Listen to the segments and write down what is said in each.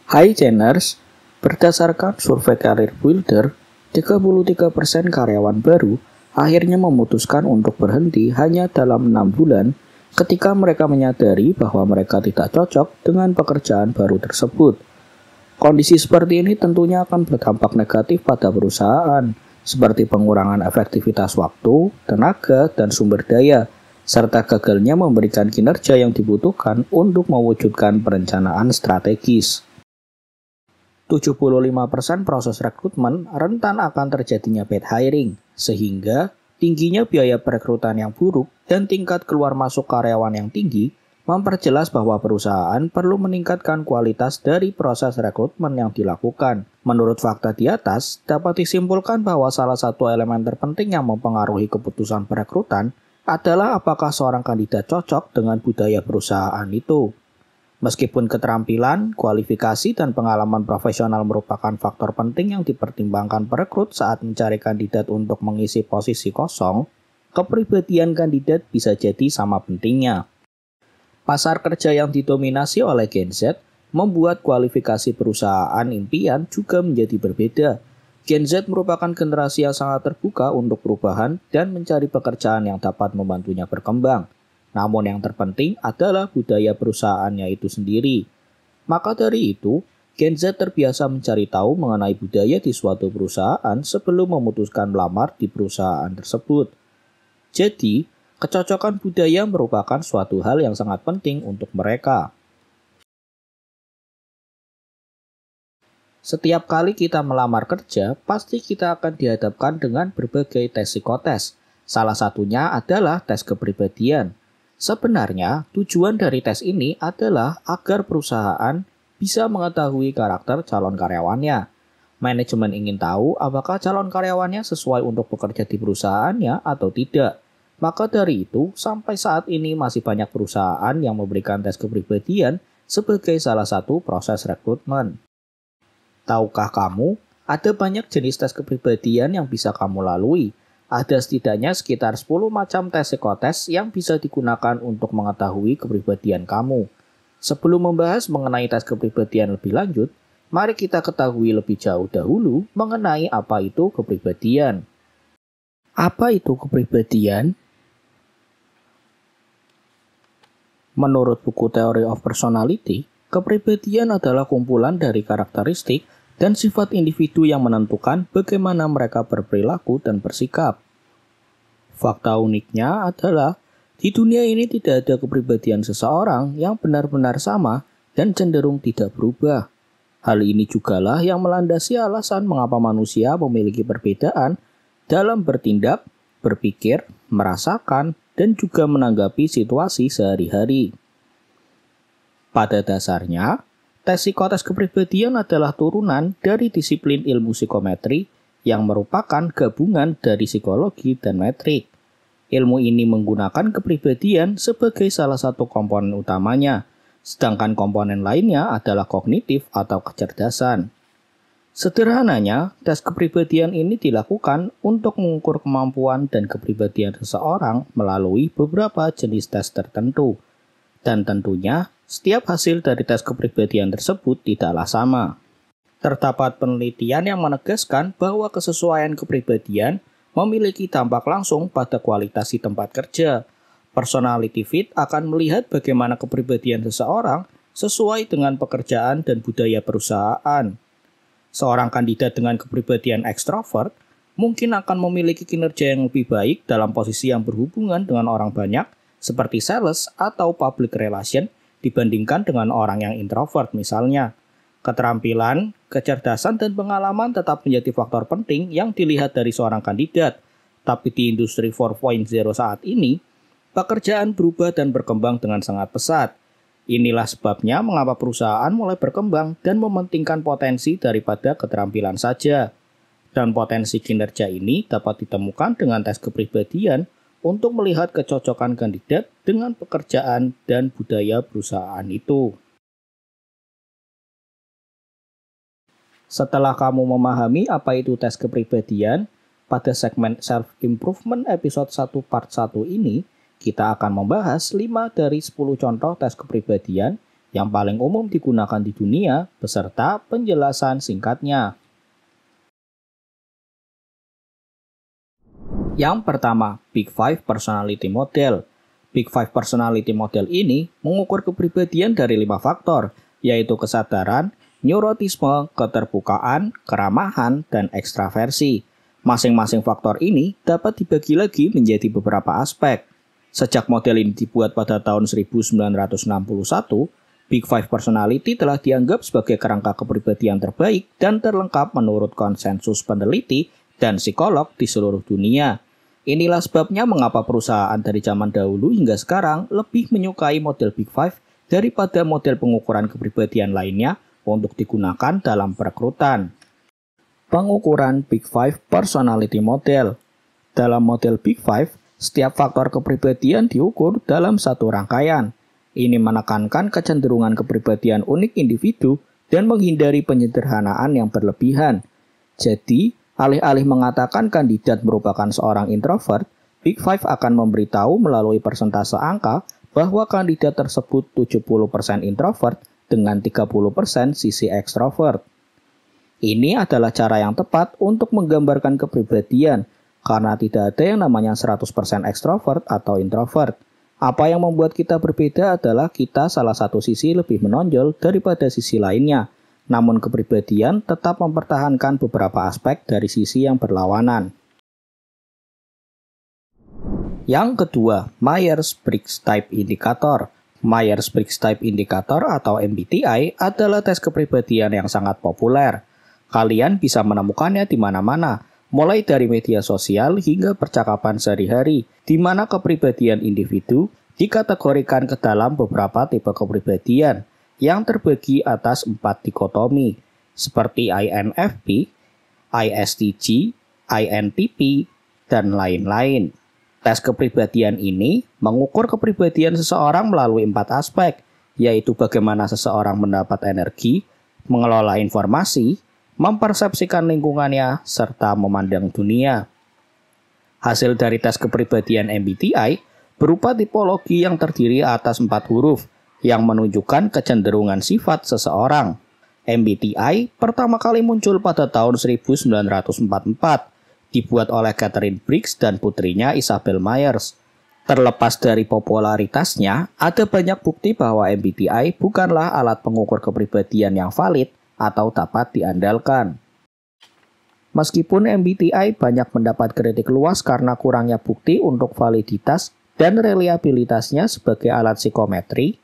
Hai Channers, berdasarkan survei Career Builder, 33% karyawan baru akhirnya memutuskan untuk berhenti hanya dalam 6 bulan ketika mereka menyadari bahwa mereka tidak cocok dengan pekerjaan baru tersebut. Kondisi seperti ini tentunya akan berdampak negatif pada perusahaan, seperti pengurangan efektivitas waktu, tenaga, dan sumber daya, serta gagalnya memberikan kinerja yang dibutuhkan untuk mewujudkan perencanaan strategis. 75% proses rekrutmen rentan akan terjadinya bad hiring, sehingga tingginya biaya perekrutan yang buruk dan tingkat keluar masuk karyawan yang tinggi memperjelas bahwa perusahaan perlu meningkatkan kualitas dari proses rekrutmen yang dilakukan. Menurut fakta di atas, dapat disimpulkan bahwa salah satu elemen terpenting yang mempengaruhi keputusan perekrutan adalah apakah seorang kandidat cocok dengan budaya perusahaan itu. Meskipun keterampilan, kualifikasi, dan pengalaman profesional merupakan faktor penting yang dipertimbangkan perekrut saat mencari kandidat untuk mengisi posisi kosong, kepribadian kandidat bisa jadi sama pentingnya. Pasar kerja yang didominasi oleh Gen Z membuat kualifikasi perusahaan impian juga menjadi berbeda. Gen Z merupakan generasi yang sangat terbuka untuk perubahan dan mencari pekerjaan yang dapat membantunya berkembang. Namun yang terpenting adalah budaya perusahaannya itu sendiri. Maka dari itu, Gen Z terbiasa mencari tahu mengenai budaya di suatu perusahaan sebelum memutuskan melamar di perusahaan tersebut. Jadi, kecocokan budaya merupakan suatu hal yang sangat penting untuk mereka. Setiap kali kita melamar kerja, pasti kita akan dihadapkan dengan berbagai tes psikotes. Salah satunya adalah tes kepribadian. Sebenarnya, tujuan dari tes ini adalah agar perusahaan bisa mengetahui karakter calon karyawannya. Manajemen ingin tahu apakah calon karyawannya sesuai untuk bekerja di perusahaannya atau tidak. Maka dari itu, sampai saat ini masih banyak perusahaan yang memberikan tes kepribadian sebagai salah satu proses rekrutmen. Tahukah kamu, ada banyak jenis tes kepribadian yang bisa kamu lalui. Ada setidaknya sekitar 10 macam tes psikotes yang bisa digunakan untuk mengetahui kepribadian kamu. Sebelum membahas mengenai tes kepribadian lebih lanjut, mari kita ketahui lebih jauh dahulu mengenai apa itu kepribadian. Apa itu kepribadian? Menurut buku Theory of Personality, kepribadian adalah kumpulan dari karakteristik dan sifat individu yang menentukan bagaimana mereka berperilaku dan bersikap. Fakta uniknya adalah, di dunia ini tidak ada kepribadian seseorang yang benar-benar sama dan cenderung tidak berubah. Hal ini jugalah yang melandasi alasan mengapa manusia memiliki perbedaan dalam bertindak, berpikir, merasakan, dan juga menanggapi situasi sehari-hari. Pada dasarnya, tes psikotes kepribadian adalah turunan dari disiplin ilmu psikometri yang merupakan gabungan dari psikologi dan metrik. Ilmu ini menggunakan kepribadian sebagai salah satu komponen utamanya, sedangkan komponen lainnya adalah kognitif atau kecerdasan. Sederhananya, tes kepribadian ini dilakukan untuk mengukur kemampuan dan kepribadian seseorang melalui beberapa jenis tes tertentu. Dan tentunya, setiap hasil dari tes kepribadian tersebut tidaklah sama. Terdapat penelitian yang menegaskan bahwa kesesuaian kepribadian memiliki dampak langsung pada kualitas di tempat kerja. Personality fit akan melihat bagaimana kepribadian seseorang sesuai dengan pekerjaan dan budaya perusahaan. Seorang kandidat dengan kepribadian ekstrovert mungkin akan memiliki kinerja yang lebih baik dalam posisi yang berhubungan dengan orang banyak, seperti sales atau public relation, dibandingkan dengan orang yang introvert misalnya. Keterampilan, kecerdasan, dan pengalaman tetap menjadi faktor penting yang dilihat dari seorang kandidat. Tapi di industri 4.0 saat ini, pekerjaan berubah dan berkembang dengan sangat pesat. Inilah sebabnya mengapa perusahaan mulai berkembang dan mementingkan potensi daripada keterampilan saja. Dan potensi kinerja ini dapat ditemukan dengan tes kepribadian untuk melihat kecocokan kandidat dengan pekerjaan dan budaya perusahaan itu. Setelah kamu memahami apa itu tes kepribadian, pada segmen Self-Improvement episode 1 part 1 ini, kita akan membahas 5 dari 10 contoh tes kepribadian yang paling umum digunakan di dunia beserta penjelasan singkatnya. Yang pertama, Big Five Personality Model. Big Five Personality Model ini mengukur kepribadian dari 5 faktor, yaitu kesadaran, neurotisme, keterbukaan, keramahan, dan ekstraversi. Masing-masing faktor ini dapat dibagi lagi menjadi beberapa aspek. Sejak model ini dibuat pada tahun 1961, Big Five Personality telah dianggap sebagai kerangka kepribadian terbaik dan terlengkap menurut konsensus peneliti dan psikolog di seluruh dunia. Inilah sebabnya mengapa perusahaan dari zaman dahulu hingga sekarang lebih menyukai model Big Five daripada model pengukuran kepribadian lainnya untuk digunakan dalam perekrutan. Pengukuran Big Five Personality Model. Dalam model Big Five, setiap faktor kepribadian diukur dalam satu rangkaian. Ini menekankan kecenderungan kepribadian unik individu dan menghindari penyederhanaan yang berlebihan. Jadi, alih-alih mengatakan kandidat merupakan seorang introvert, Big Five akan memberitahu melalui persentase angka bahwa kandidat tersebut 70% introvert dengan 30% sisi ekstrovert. Ini adalah cara yang tepat untuk menggambarkan kepribadian, karena tidak ada yang namanya 100% ekstrovert atau introvert. Apa yang membuat kita berbeda adalah kita salah satu sisi lebih menonjol daripada sisi lainnya, namun kepribadian tetap mempertahankan beberapa aspek dari sisi yang berlawanan. Yang kedua, Myers-Briggs Type Indicator. Myers-Briggs Type Indicator atau MBTI adalah tes kepribadian yang sangat populer. Kalian bisa menemukannya di mana-mana, mulai dari media sosial hingga percakapan sehari-hari, di mana kepribadian individu dikategorikan ke dalam beberapa tipe kepribadian yang terbagi atas 4 dikotomi, seperti INFP, ISTJ, INTP, dan lain-lain. Tes kepribadian ini mengukur kepribadian seseorang melalui 4 aspek, yaitu bagaimana seseorang mendapat energi, mengelola informasi, mempersepsikan lingkungannya, serta memandang dunia. Hasil dari tes kepribadian MBTI berupa tipologi yang terdiri atas 4 huruf, yang menunjukkan kecenderungan sifat seseorang. MBTI pertama kali muncul pada tahun 1944, dibuat oleh Catherine Briggs dan putrinya Isabel Myers. Terlepas dari popularitasnya, ada banyak bukti bahwa MBTI bukanlah alat pengukur kepribadian yang valid atau dapat diandalkan. Meskipun MBTI banyak mendapat kritik luas karena kurangnya bukti untuk validitas dan reliabilitasnya sebagai alat psikometri,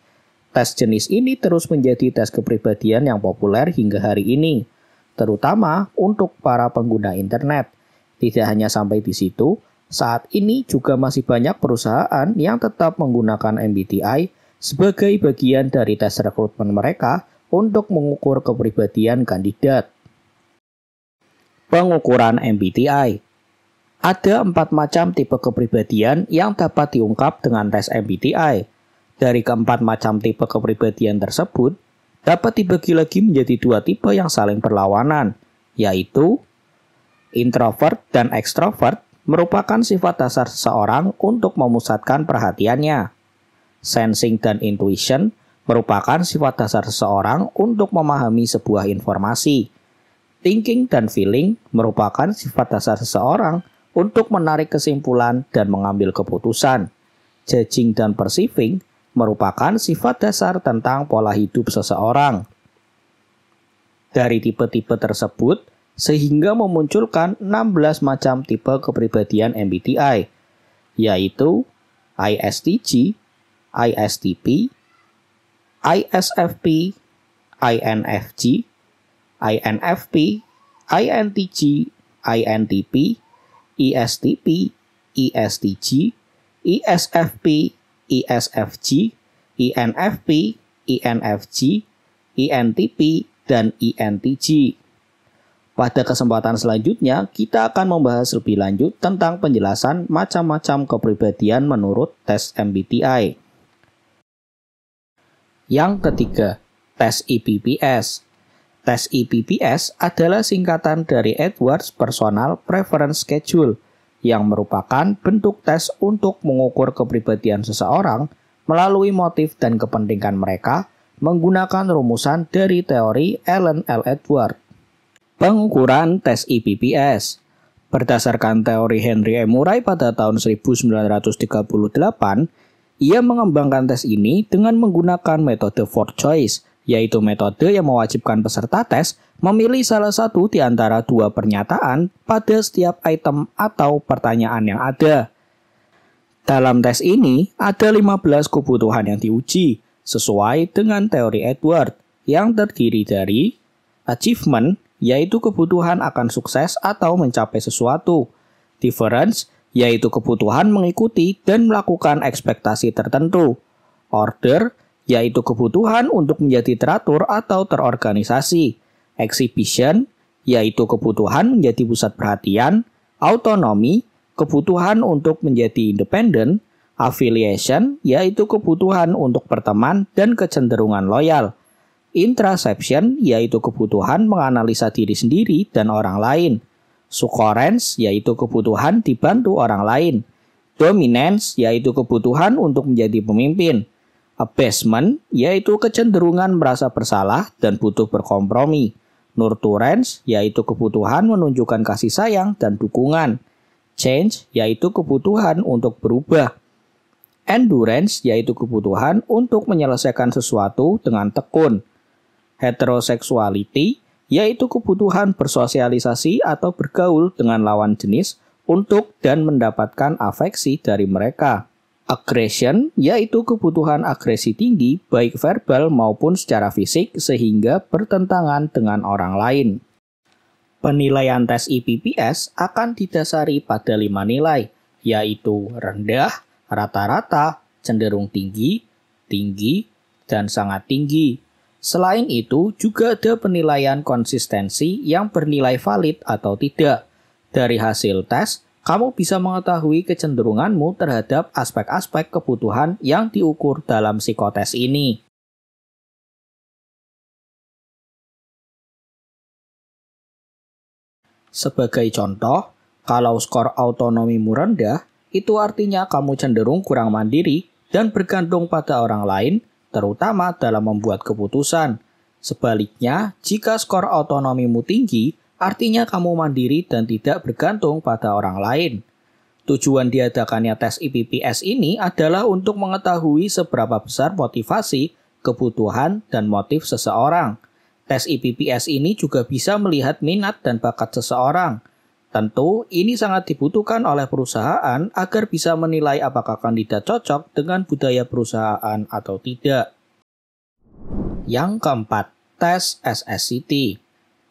tes jenis ini terus menjadi tes kepribadian yang populer hingga hari ini, terutama untuk para pengguna internet. Tidak hanya sampai di situ, saat ini juga masih banyak perusahaan yang tetap menggunakan MBTI sebagai bagian dari tes rekrutmen mereka untuk mengukur kepribadian kandidat. Pengukuran MBTI. Ada 4 macam tipe kepribadian yang dapat diungkap dengan tes MBTI. Dari keempat macam tipe kepribadian tersebut, dapat dibagi lagi menjadi 2 tipe yang saling berlawanan, yaitu introvert dan extrovert merupakan sifat dasar seseorang untuk memusatkan perhatiannya. Sensing dan intuition merupakan sifat dasar seseorang untuk memahami sebuah informasi. Thinking dan feeling merupakan sifat dasar seseorang untuk menarik kesimpulan dan mengambil keputusan. Judging dan perceiving merupakan sifat dasar tentang pola hidup seseorang. Dari tipe-tipe tersebut, sehingga memunculkan 16 macam tipe kepribadian MBTI, yaitu ISTJ, ISTP, ISFP, INFJ, INFP, INTJ, INTP, ISTP, ISTJ, ISFP, ISFJ, INFP, INFJ, INTP, dan INTJ. Pada kesempatan selanjutnya, kita akan membahas lebih lanjut tentang penjelasan macam-macam kepribadian menurut tes MBTI. Yang ketiga, tes EPPS. Tes EPPS adalah singkatan dari Edwards Personal Preference Schedule, yang merupakan bentuk tes untuk mengukur kepribadian seseorang melalui motif dan kepentingan mereka menggunakan rumusan dari teori Alan L. Edwards. Pengukuran tes IPPS. Berdasarkan teori Henry M. Murray pada tahun 1938, ia mengembangkan tes ini dengan menggunakan metode fourth choice, yaitu metode yang mewajibkan peserta tes memilih salah satu di antara dua pernyataan pada setiap item atau pertanyaan yang ada. Dalam tes ini, ada 15 kebutuhan yang diuji, sesuai dengan teori Edwards, yang terdiri dari achievement, yaitu kebutuhan akan sukses atau mencapai sesuatu, difference, yaitu kebutuhan mengikuti dan melakukan ekspektasi tertentu, order, yaitu kebutuhan untuk menjadi teratur atau terorganisasi, exhibition, yaitu kebutuhan menjadi pusat perhatian, autonomy, kebutuhan untuk menjadi independen, affiliation, yaitu kebutuhan untuk berteman dan kecenderungan loyal, intraception, yaitu kebutuhan menganalisa diri sendiri dan orang lain, succurrence, yaitu kebutuhan dibantu orang lain, dominance, yaitu kebutuhan untuk menjadi pemimpin, abasement, yaitu kecenderungan merasa bersalah dan butuh berkompromi, nurturance, yaitu kebutuhan menunjukkan kasih sayang dan dukungan, change, yaitu kebutuhan untuk berubah, endurance, yaitu kebutuhan untuk menyelesaikan sesuatu dengan tekun, heterosexuality, yaitu kebutuhan bersosialisasi atau bergaul dengan lawan jenis untuk dan mendapatkan afeksi dari mereka. Aggression, yaitu kebutuhan agresi tinggi baik verbal maupun secara fisik sehingga bertentangan dengan orang lain. Penilaian tes IPPS akan didasari pada 5 nilai, yaitu rendah, rata-rata, cenderung tinggi, tinggi, dan sangat tinggi. Selain itu, juga ada penilaian konsistensi yang bernilai valid atau tidak. Dari hasil tes, kamu bisa mengetahui kecenderunganmu terhadap aspek-aspek kebutuhan yang diukur dalam psikotes ini. Sebagai contoh, kalau skor autonomimu rendah, itu artinya kamu cenderung kurang mandiri dan bergantung pada orang lain, terutama dalam membuat keputusan. Sebaliknya, jika skor autonomimu tinggi, artinya kamu mandiri dan tidak bergantung pada orang lain. Tujuan diadakannya tes IPPS ini adalah untuk mengetahui seberapa besar motivasi, kebutuhan, dan motif seseorang. Tes IPPS ini juga bisa melihat minat dan bakat seseorang. Tentu, ini sangat dibutuhkan oleh perusahaan agar bisa menilai apakah kandidat cocok dengan budaya perusahaan atau tidak. Yang keempat, tes SSCT.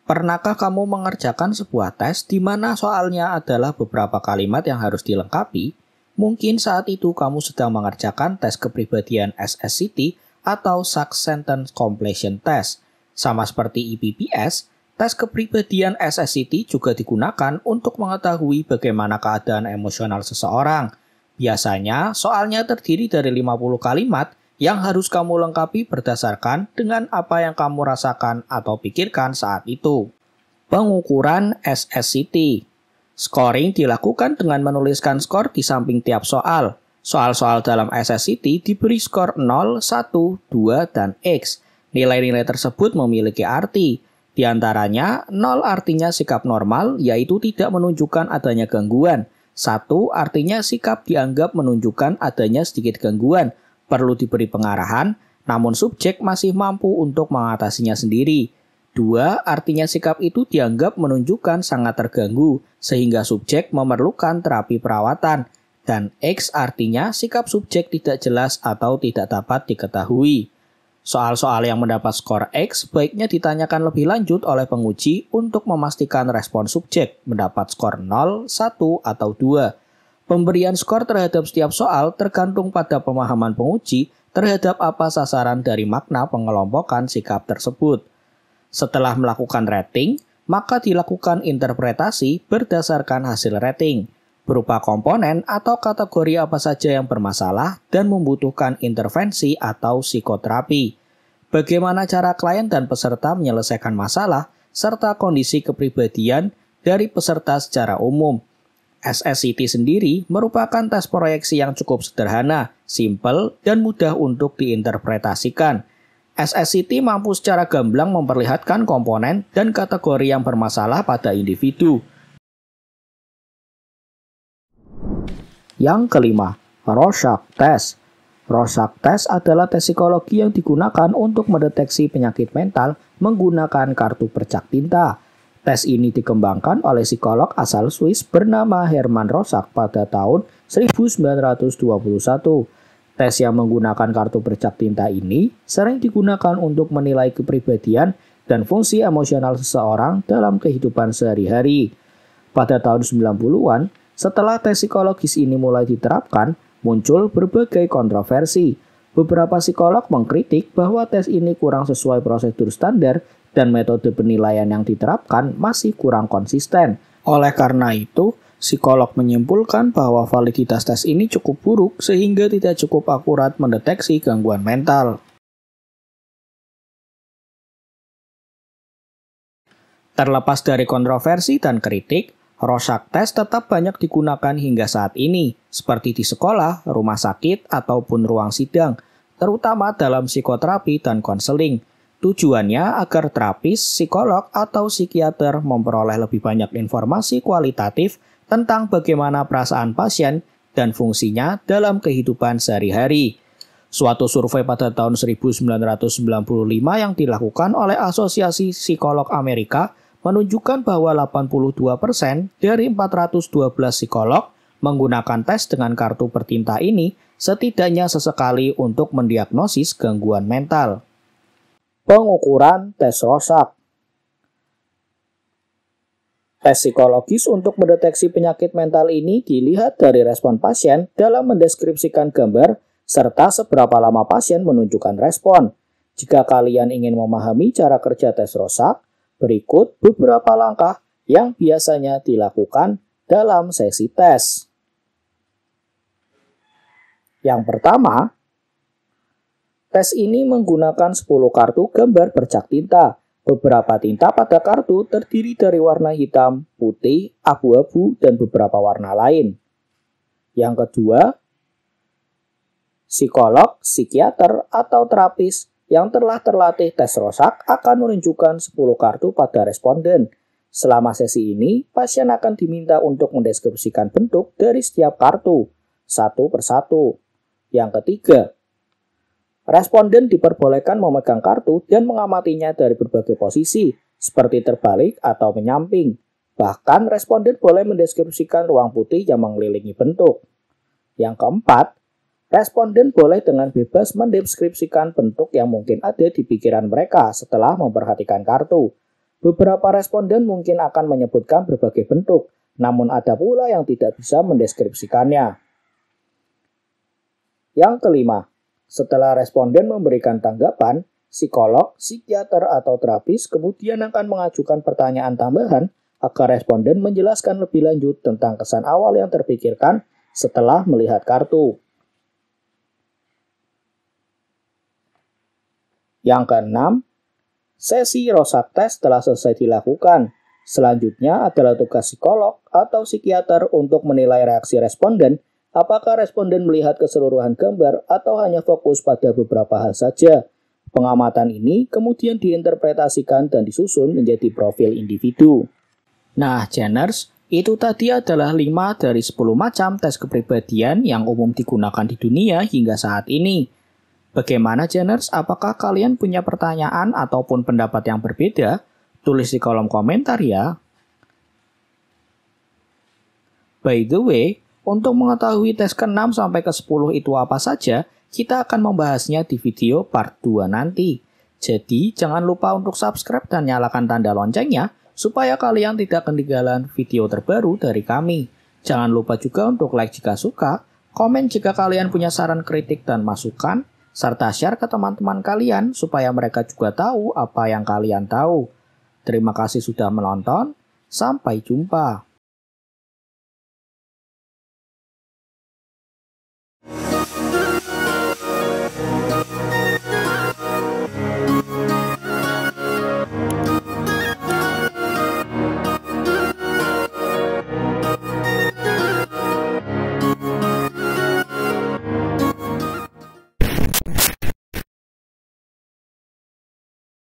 Pernahkah kamu mengerjakan sebuah tes di mana soalnya adalah beberapa kalimat yang harus dilengkapi? Mungkin saat itu kamu sedang mengerjakan tes kepribadian SSCT atau Short Sentence Completion Test. Sama seperti IPPS, tes kepribadian SSCT juga digunakan untuk mengetahui bagaimana keadaan emosional seseorang. Biasanya, soalnya terdiri dari 50 kalimat yang harus kamu lengkapi berdasarkan dengan apa yang kamu rasakan atau pikirkan saat itu. Pengukuran SSCT. Scoring dilakukan dengan menuliskan skor di samping tiap soal. Soal-soal dalam SSCT diberi skor 0, 1, 2, dan X. Nilai-nilai tersebut memiliki arti. Di antaranya, 0 artinya sikap normal, yaitu tidak menunjukkan adanya gangguan. 1 artinya sikap dianggap menunjukkan adanya sedikit gangguan, perlu diberi pengarahan, namun subjek masih mampu untuk mengatasinya sendiri. 2 artinya sikap itu dianggap menunjukkan sangat terganggu, sehingga subjek memerlukan terapi perawatan. Dan X artinya sikap subjek tidak jelas atau tidak dapat diketahui. Soal-soal yang mendapat skor X baiknya ditanyakan lebih lanjut oleh penguji untuk memastikan respon subjek mendapat skor 0, 1, atau 2. Pemberian skor terhadap setiap soal tergantung pada pemahaman penguji terhadap apa sasaran dari makna pengelompokan sikap tersebut. Setelah melakukan rating, maka dilakukan interpretasi berdasarkan hasil rating, berupa komponen atau kategori apa saja yang bermasalah dan membutuhkan intervensi atau psikoterapi. Bagaimana cara klien dan peserta menyelesaikan masalah, serta kondisi kepribadian dari peserta secara umum. SSCT sendiri merupakan tes proyeksi yang cukup sederhana, simpel, dan mudah untuk diinterpretasikan. SSCT mampu secara gamblang memperlihatkan komponen dan kategori yang bermasalah pada individu. Yang kelima, Rorschach Test. Rorschach Test adalah tes psikologi yang digunakan untuk mendeteksi penyakit mental menggunakan kartu bercak tinta. Tes ini dikembangkan oleh psikolog asal Swiss bernama Hermann Rorschach pada tahun 1921. Tes yang menggunakan kartu bercak tinta ini sering digunakan untuk menilai kepribadian dan fungsi emosional seseorang dalam kehidupan sehari-hari. Pada tahun 90-an, setelah tes psikologis ini mulai diterapkan, muncul berbagai kontroversi. Beberapa psikolog mengkritik bahwa tes ini kurang sesuai prosedur standar dan metode penilaian yang diterapkan masih kurang konsisten. Oleh karena itu, psikolog menyimpulkan bahwa validitas tes ini cukup buruk sehingga tidak cukup akurat mendeteksi gangguan mental. Terlepas dari kontroversi dan kritik, Rorschach Test tetap banyak digunakan hingga saat ini, seperti di sekolah, rumah sakit, ataupun ruang sidang, terutama dalam psikoterapi dan konseling. Tujuannya agar terapis, psikolog, atau psikiater memperoleh lebih banyak informasi kualitatif tentang bagaimana perasaan pasien dan fungsinya dalam kehidupan sehari-hari. Suatu survei pada tahun 1995 yang dilakukan oleh Asosiasi Psikolog Amerika menunjukkan bahwa 82% dari 412 psikolog menggunakan tes dengan kartu bertinta ini setidaknya sesekali untuk mendiagnosis gangguan mental. Pengukuran tes Rorschach. Tes psikologis untuk mendeteksi penyakit mental ini dilihat dari respon pasien dalam mendeskripsikan gambar serta seberapa lama pasien menunjukkan respon. Jika kalian ingin memahami cara kerja tes Rorschach, berikut beberapa langkah yang biasanya dilakukan dalam sesi tes. Yang pertama, tes ini menggunakan 10 kartu gambar bercak tinta. Beberapa tinta pada kartu terdiri dari warna hitam, putih, abu-abu, dan beberapa warna lain. Yang kedua, psikolog, psikiater, atau terapis yang telah terlatih tes Rorschach akan menunjukkan 10 kartu pada responden. Selama sesi ini, pasien akan diminta untuk mendeskripsikan bentuk dari setiap kartu, satu persatu. Yang ketiga, responden diperbolehkan memegang kartu dan mengamatinya dari berbagai posisi, seperti terbalik atau menyamping. Bahkan, responden boleh mendeskripsikan ruang putih yang mengelilingi bentuk. Yang keempat, responden boleh dengan bebas mendeskripsikan bentuk yang mungkin ada di pikiran mereka setelah memperhatikan kartu. Beberapa responden mungkin akan menyebutkan berbagai bentuk, namun ada pula yang tidak bisa mendeskripsikannya. Yang kelima, setelah responden memberikan tanggapan, psikolog, psikiater, atau terapis kemudian akan mengajukan pertanyaan tambahan agar responden menjelaskan lebih lanjut tentang kesan awal yang terpikirkan setelah melihat kartu. Yang keenam, sesi Rorschach Test telah selesai dilakukan. Selanjutnya adalah tugas psikolog atau psikiater untuk menilai reaksi responden. Apakah responden melihat keseluruhan gambar atau hanya fokus pada beberapa hal saja? Pengamatan ini kemudian diinterpretasikan dan disusun menjadi profil individu. Nah, Jenners, itu tadi adalah 5 dari 10 macam tes kepribadian yang umum digunakan di dunia hingga saat ini. Bagaimana, Jenners? Apakah kalian punya pertanyaan ataupun pendapat yang berbeda? Tulis di kolom komentar ya. By the way, untuk mengetahui tes ke-6 sampai ke-10 itu apa saja, kita akan membahasnya di video part 2 nanti. Jadi, jangan lupa untuk subscribe dan nyalakan tanda loncengnya, supaya kalian tidak ketinggalan video terbaru dari kami. Jangan lupa juga untuk like jika suka, komen jika kalian punya saran kritik dan masukan, serta share ke teman-teman kalian supaya mereka juga tahu apa yang kalian tahu. Terima kasih sudah menonton, sampai jumpa.